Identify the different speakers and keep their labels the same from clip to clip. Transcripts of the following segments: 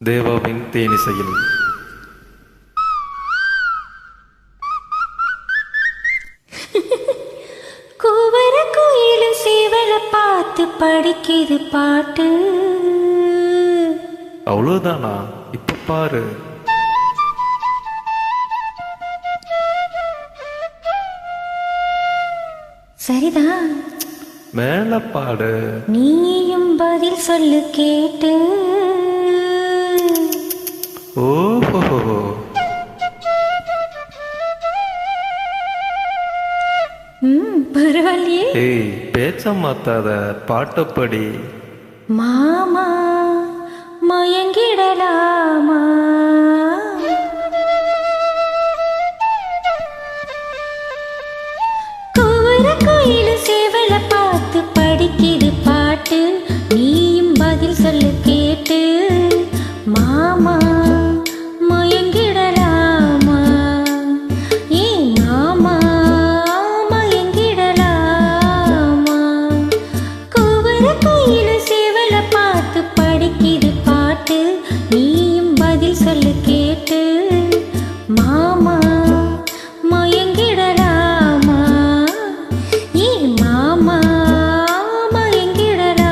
Speaker 1: தேவாவின் தேனிசையில்
Speaker 2: கூவர கோயிலும் சேவல பார்த்து படிக்குது பாட்டு.
Speaker 1: அவ்வளோதானா? இப்ப பாரு.
Speaker 2: சரிதான்,
Speaker 1: மேல பாடு.
Speaker 2: நீயும் பதில் சொல்லு கேட்டு.
Speaker 1: ஓஹோ,
Speaker 2: பரவாயில்லையே.
Speaker 1: ஏய், பேச்ச மாத்தாத, பாட்டப்படி.
Speaker 2: மாமா மயங்கிடலாமா? கூவர கோயிலும் சேவல பார்த்து படிக்குது பாட்டு. நீயும் பதில் சொல்லு கேட்டு. மாமா மயங்கிடலாமா? ஏ மாமா மயங்கிடலாமா? கூவர கோயிலும் சேவல பார்த்து படிக்குது பாட்டு. நீயும் பதில் சொல்லு கேட்டு. மாமா மயங்கிடலாமா? ஏ மாமா மயங்கிடலாமா?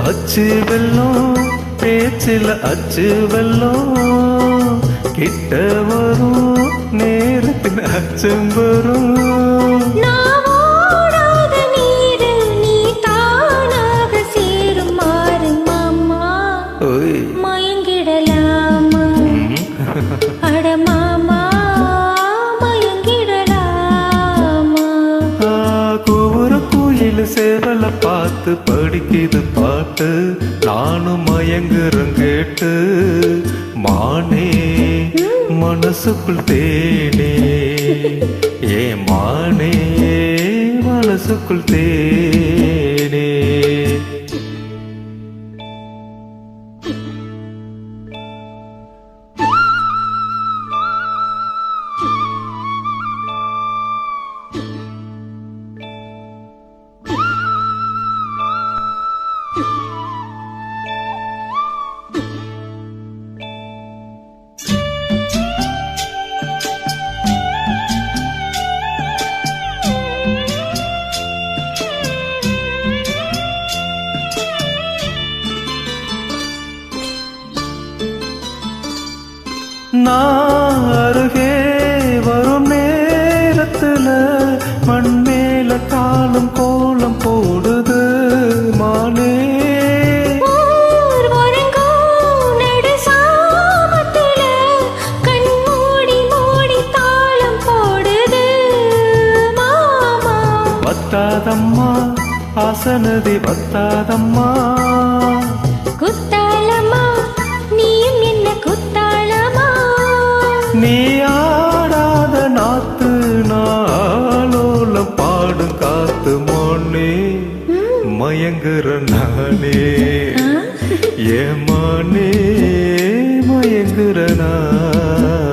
Speaker 1: அச்சு வெல்லம் பேச்சில் அச்சு வெல்லம் கிட்ட வரும் நேரத்தின் அச்சம் வரும்.
Speaker 2: நாவோடாத நீரில் நீ தானாக சேருமாறு மாமா
Speaker 1: ஓய்,
Speaker 2: மயங்கிடலாமா? அட மாமா மயங்கிடலாமா?
Speaker 1: கூவுற கோயில் சேவல பார்த்து படிக்குது பாட்டு. நானும் மயங்குறேன் கேட்டு. மானே மனசுக்குள் தேனே, ஏ மானே மனசுக்குள் தேனே. நான் அருகே வரும் நேரத்துல மண் மேல காலம் கோலம் போடுது மானே.
Speaker 2: ஊர் உறங்கும் நடு சாமத்துல கண் மூடி மூடி தாளம் போடுது மாமா.
Speaker 1: வத்தாதம்மா ஆசனதி வத்தாதம்மா.
Speaker 2: குத்தாலமா நீயும் என்ன குத்தாலமா?
Speaker 1: நீ ஆடாத நாத்து நாளோலம் பாடும் காத்து மோனே. மயங்குற நானே ஏமானே மயங்குற நான்.